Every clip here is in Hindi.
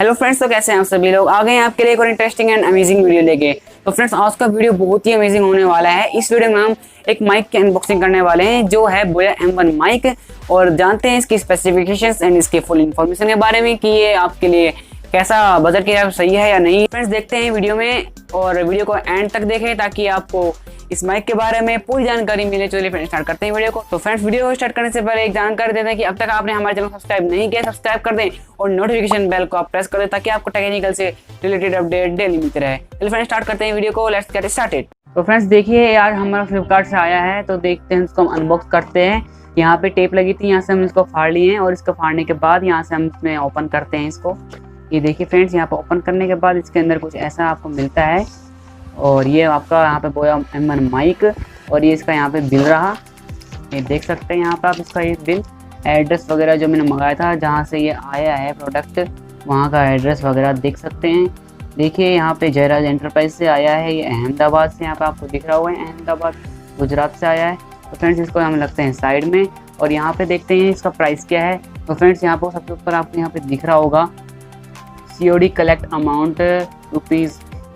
हेलो फ्रेंड्स, तो कैसे हैं आप सभी लोग। आ गए हैं आपके लिए एक और इंटरेस्टिंग एंड अमेजिंग वीडियो लेके। तो फ्रेंड्स, आज का वीडियो बहुत ही अमेजिंग होने वाला है। इस वीडियो में हम एक माइक की अनबॉक्सिंग करने वाले हैं जो है Boya-M1 माइक, और जानते हैं इसकी स्पेसिफिकेशंस एंड इसके फुल इन्फॉर्मेशन के बारे में कि ये आपके लिए कैसा बजट के हिसाब सही है या नहीं। फ्रेंड्स, देखते हैं वीडियो में और वीडियो को एंड तक देखें ताकि आपको इस माइक के बारे में पूरी जानकारी मिले। चलिए फ्रेंड्स, स्टार्ट करते हैं वीडियो को। तो फ्रेंड्स, वीडियो को स्टार्ट करने से पहले एक जानकारी देते हैं कि अब तक आपने हमारे चैनल को सब्सक्राइब नहीं किया, सब्सक्राइब कर दें और नोटिफिकेशन बेल को आप प्रेस कर दें ताकि आपको टेक्निकल से रिलेटेड अपडेट डेली मिलते रहे। चलिए फ्रेंड्स, स्टार्ट करते हैं वीडियो को। Let's get started. तो फ्रेंड्स, देखिए यार, हमारा फ्लिपकार्ट से आया है, तो देखते हैं इसको हम अनबॉक्स करते हैं। यहाँ पे टेप लगी थी, यहाँ से हम इसको फाड़ लिए हैं और इसको फाड़ने के बाद यहाँ से हम इसमें ओपन करते हैं इसको। ये देखिए फ्रेंड्स, यहाँ पर ओपन करने के बाद इसके अंदर कुछ ऐसा आपको मिलता है, और ये आपका यहाँ पे Boya-M1 माइक, और ये इसका यहाँ पे बिल रहा, ये देख सकते हैं यहाँ पे आप इसका ये बिल, एड्रेस वगैरह जो मैंने मंगाया था जहाँ से ये आया है प्रोडक्ट, वहाँ का एड्रेस वगैरह देख सकते हैं। देखिए यहाँ पे जयराज एंटरप्राइज से आया है, ये अहमदाबाद से, यहाँ पे आपको दिख रहा हुआ है अहमदाबाद गुजरात से आया है। तो फ्रेंड्स, इसको हम लगते हैं साइड में, और यहाँ पे देखते हैं इसका प्राइस क्या है। तो फ्रेंड्स, यहाँ पर सबसे ऊपर आपको यहाँ पे दिख रहा होगा COD कलेक्ट अमाउंट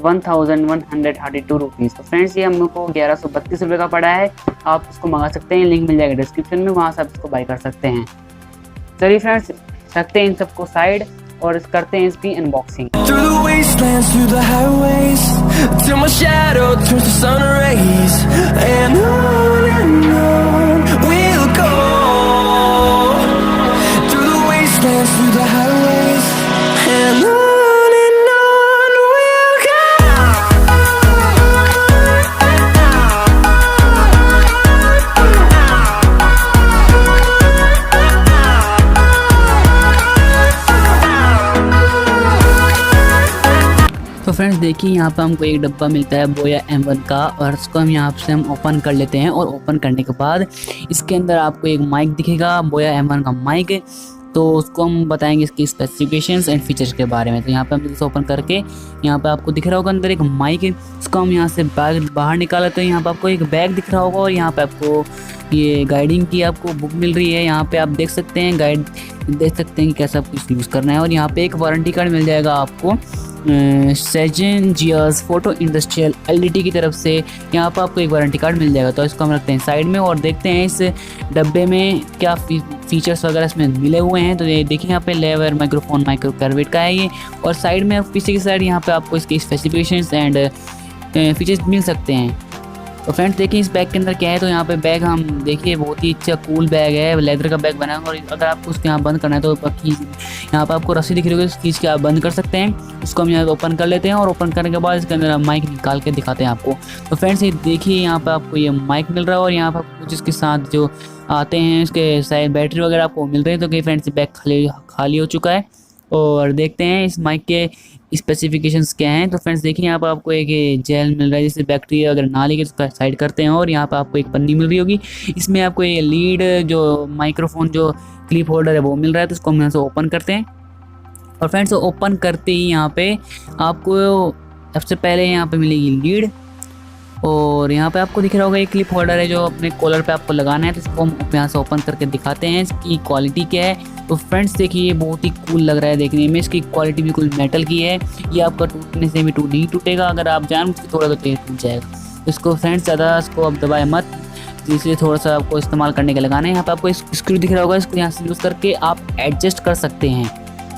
₹1132 रुपीज़। तो फ्रेंड्स, ये हमको 1132 रुपये का पड़ा है। आप इसको मंगा सकते हैं, लिंक मिल जाएगा डिस्क्रिप्शन में, वहाँ से आप इसको बाय कर सकते हैं। चलिए फ्रेंड्स, रखते हैं इन सबको साइड और करते हैं इसकी अनबॉक्सिंग। तो फ्रेंड्स, देखिए यहाँ पे हमको एक डब्बा मिलता है Boya-M1 का, और इसको हम यहाँ से हम ओपन कर लेते हैं। और ओपन करने के बाद इसके अंदर आपको एक माइक दिखेगा, Boya-M1 का माइक। तो उसको हम बताएंगे इसकी स्पेसिफिकेशंस एंड फीचर्स के बारे में। तो यहाँ पे हम इसे ओपन करके यहाँ पे आपको दिख रहा होगा अंदर एक माइक है, उसको हम यहाँ से बैग बाहर निकाला। तो यहाँ पे आपको एक बैग दिख रहा होगा, और यहाँ पे आपको ये गाइडिंग की आपको बुक मिल रही है। यहाँ पे आप देख सकते हैं, गाइड देख सकते हैं कि कैसा कुछ यूज़ करना है। और यहाँ पे एक वारंटी कार्ड मिल जाएगा आपको सेजन जियर्स फोटो इंडस्ट्रियल LDT की तरफ से। यहाँ पर आपको एक वारंटी कार्ड मिल जाएगा। तो इसको हम रखते हैं साइड में और देखते हैं इस डब्बे में क्या फीचर्स वगैरह इसमें मिले हुए हैं। तो ये देखिए, यहाँ पे लेवर माइक्रोफोन माइक्रो कर्वेट का है ये, और साइड में पीछे की साइड यहाँ पे आपको इसकी स्पेसिफिकेशंस एंड फीचर्स मिल सकते हैं। तो फ्रेंड्स, देखिए इस बैग के अंदर क्या है। तो यहाँ पे बैग हम देखिए, बहुत ही अच्छा कूल बैग है, लेदर का बैग बना है। और अगर आपको उसके यहाँ बंद करना है तो यहाँ पे आपको रस्सी दिख रही होगी, उस चीज़ के आप बंद कर सकते हैं। उसको हम यहाँ ओपन कर लेते हैं, और ओपन करने के बाद इसके अंदर हम माइक निकाल के दिखाते हैं आपको। तो फ्रेंड्स, ये देखिए यहाँ पे आपको ये माइक मिल रहा है, और यहाँ पर कुछ इसके साथ जो आते हैं इसके साइड बैटरी वगैरह आपको मिल रही है। तो कई फ्रेंड्स, बैग खाली हो चुका है, और देखते हैं इस माइक के स्पेसिफिकेशंस क्या हैं। तो फ्रेंड्स, देखिए यहाँ पर आपको एक जेल मिल रहा है जिससे बैक्टीरिया अगर ना लेके उसका साइड करते हैं। और यहाँ पर आपको एक पन्नी मिल रही होगी, इसमें आपको ये लीड जो माइक्रोफोन जो क्लिप होल्डर है वो मिल रहा है। तो इसको हम यहाँ से ओपन करते हैं। और फ्रेंड्स, ओपन करते ही यहाँ पे आपको सबसे पहले यहाँ पे मिलेगी लीड, और यहाँ पे आपको दिख रहा होगा एक क्लिप होल्डर है जो अपने कॉलर पे आपको लगाना है। तो इसको हम यहाँ से ओपन करके दिखाते हैं इसकी क्वालिटी क्या है। तो फ्रेंड्स, देखिए ये बहुत ही कूल लग रहा है देखने में, इसकी क्वालिटी बिल्कुल मेटल की है। ये आपका टूटने से भी नहीं टूटेगा, अगर आप जान थोड़ा तो टूट जाएगा। तो इसको फ्रेंड्स, ज़्यादा इसको अब दबाए मत, इसलिए थोड़ा सा आपको इस्तेमाल करने के लगाना है। यहाँ पे आपको स्क्रू दिख रहा होगा, इसको यहाँ से यूज़ करके आप एडजस्ट कर सकते हैं।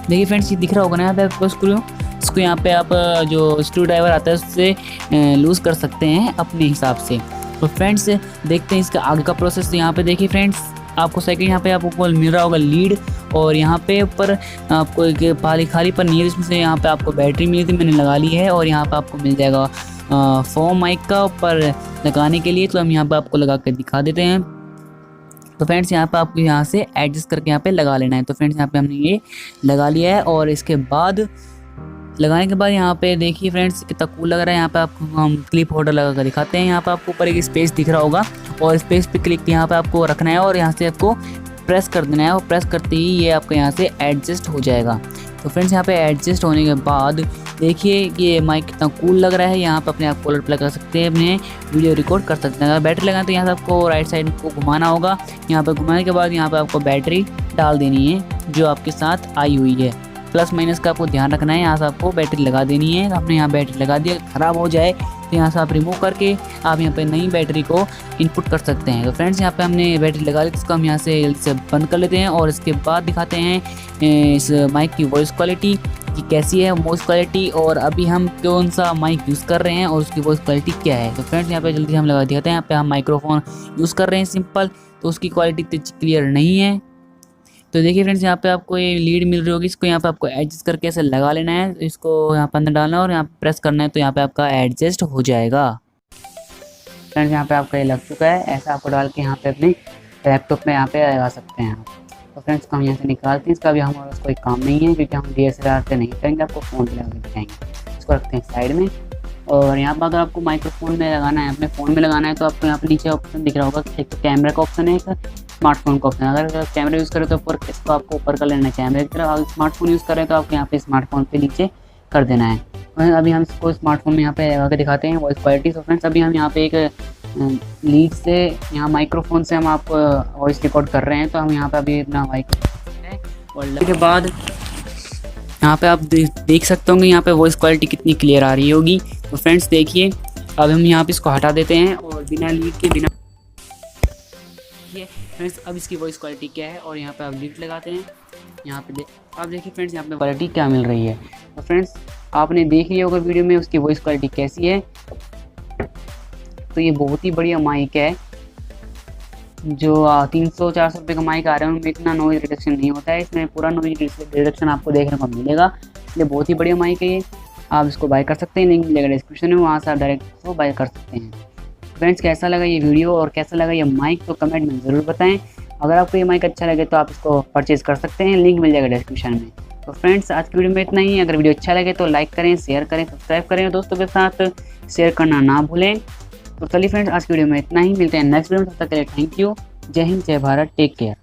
देखिए फ्रेंड्स, ये दिख रहा होगा ना यहाँ पे आपको स्क्रू, इसको यहाँ पे आप जो स्क्रू ड्राइवर आता है उससे लूज़ कर सकते हैं अपने हिसाब से। तो फ्रेंड्स, देखते हैं इसका आगे का प्रोसेस। यहाँ पे देखिए फ्रेंड्स, आपको सेकंड यहाँ पे आपको मिल रहा होगा लीड, और यहाँ पे ऊपर आपको एक खाली पर नहीं है, इसमें से यहाँ पे आपको बैटरी मिली थी, मैंने लगा ली है। और यहाँ पे आपको मिल जाएगा फोम माइक का ऊपर लगाने के लिए। तो हम यहाँ पे आपको लगा कर दिखा देते हैं। तो फ्रेंड्स, यहाँ पे आपको यहाँ से एडजस्ट करके यहाँ पे लगा लेना है। तो फ्रेंड्स, यहाँ पे हमने ये लगा लिया है, और इसके बाद लगाने के बाद यहाँ पे देखिए फ्रेंड्स कितना कूल लग रहा है। यहाँ पे आपको हम क्लिप होल्डर लगा कर दिखाते हैं। यहाँ पे आपको ऊपर एक स्पेस दिख रहा होगा, और स्पेस पे क्लिक यहाँ पे आपको रखना है, और यहाँ से आपको प्रेस कर देना है, और प्रेस करते ही ये आपको यहाँ से एडजस्ट हो जाएगा। तो फ्रेंड्स, यहाँ पे एडजस्ट होने के बाद देखिए ये माइक कितना कूल लग रहा है। यहाँ पे अपने आप कॉलर पे लगा सकते हैं, अपने वीडियो रिकॉर्ड कर सकते हैं। अगर बैटरी लगाएं तो यहाँ से आपको राइट साइड को घुमाना होगा। यहाँ पे घुमाने के बाद यहाँ पे आपको बैटरी डाल देनी है जो आपके साथ आई हुई है। प्लस माइनस का आपको ध्यान रखना है। यहाँ से आपको बैटरी लगा देनी है। आपने यहाँ बैटरी लगा दिया, ख़राब हो जाए तो यहाँ से आप रिमूव करके आप यहाँ पे नई बैटरी को इनपुट कर सकते हैं। तो फ्रेंड्स यहाँ पे हमने बैटरी लगा ली, इसको हम यहाँ से जल्दी से बंद कर लेते हैं और इसके बाद दिखाते हैं इस माइक की वॉइस क्वालिटी कि कैसी है वॉइस क्वालिटी, और अभी हम कौन सा माइक यूज़ कर रहे हैं और उसकी वॉइस क्वालिटी क्या है। तो फ्रेंड्स यहाँ पे जल्दी हम लगा दिखाते हैं। यहाँ पे हम माइक्रोफोन यूज़ कर रहे हैं सिंपल, तो उसकी क्वालिटी इतनी क्लियर नहीं है। तो देखिए फ्रेंड्स यहाँ पे आपको ये लीड मिल रही होगी, इसको यहाँ पे आपको एडजस्ट करके ऐसे लगा लेना है। इसको यहाँ पे अंदर डालना है और यहाँ पे प्रेस करना है, तो यहाँ पे आपका एडजस्ट हो जाएगा। फ्रेंड्स यहाँ पे आपका ये लग चुका है। ऐसा आपको डाल के यहाँ पे अपने लैपटॉप में यहाँ पे लगा सकते हैं। तो फ्रेंड्स को हम यहाँ से निकालते हैं, इसका भी हमारा कोई काम नहीं है क्योंकि हम DSLR से नहीं करेंगे, आपको फ़ोन पे लगा के दिखाएंगे। इसको रखते हैं साइड में। और यहाँ पर अगर आपको माइक्रोफोन में लगाना है, अपने फ़ोन में लगाना है, तो आपको यहाँ पे नीचे ऑप्शन दिख रहा होगा, एक तो कैमरा का ऑप्शन है, एक स्मार्टफोन का ऑप्शन है। अगर कैमरा यूज़ करें तो ऊपर, इसको आपको ऊपर कर लेना है कैमरे की तरफ। अगर स्मार्टफोन यूज़ करें तो आपको यहाँ पे स्मार्टफोन पे नीचे कर देना है। अभी हम इसको स्मार्टफोन में यहाँ पे लगा के दिखाते हैं वॉइस क्वालिटी। तो फ्रेंड्स अभी हम यहाँ पे एक लीड से, यहाँ माइक्रोफोन से हम आपको वॉइस रिकॉर्ड कर रहे हैं। तो हम यहाँ पे अभी अपना माइक्रोफोन है और के बाद यहाँ पे आप देख सकते होंगे यहाँ पे वॉइस क्वालिटी कितनी क्लियर आ रही होगी। तो फ्रेंड्स देखिए, अब हम यहाँ पे इसको हटा देते हैं और बिना लीड के बिना फ्रेंड्स अब इसकी वॉइस क्वालिटी क्या है, और यहाँ पे आप लीड लगाते हैं। यहाँ पे आप देखिए फ्रेंड्स यहाँ पे क्वालिटी क्या मिल रही है। तो फ्रेंड्स आपने देख लिया होगा वीडियो में उसकी वॉइस क्वालिटी कैसी है। तो ये बहुत ही बढ़िया माइक है। जो 300-400 रुपये का माइक आ रहा है उनमें इतना नॉइज़ रिडक्शन नहीं होता है, इसमें पूरा नॉइज़ रिडक्शन आपको देखने को मिलेगा। इसलिए बहुत ही बढ़िया माइक है ये। आप इसको बाय कर सकते हैं, लिंक मिलेगा डिस्क्रिप्शन में, वहाँ से आप डायरेक्ट इसको बाय कर सकते हैं। फ्रेंड्स कैसा लगा ये वीडियो और कैसा लगा ये माइक, तो कमेंट में ज़रूर बताएं। अगर आपको ये माइक अच्छा लगे तो आप इसको परचेज़ कर सकते हैं, लिंक मिल जाएगा डिस्क्रिप्शन में। तो फ्रेंड्स आज की वीडियो में इतना ही। अगर वीडियो अच्छा लगे तो लाइक करें, शेयर करें, सब्सक्राइब करें, दोस्तों के साथ शेयर करना ना भूलें। तो चलिए फ्रेंड्स आज की वीडियो में इतना ही, मिलते हैं नेक्स्ट वीडियो में। तब तक के लिए थैंक यू। जय हिंद, जय भारत, टेक केयर।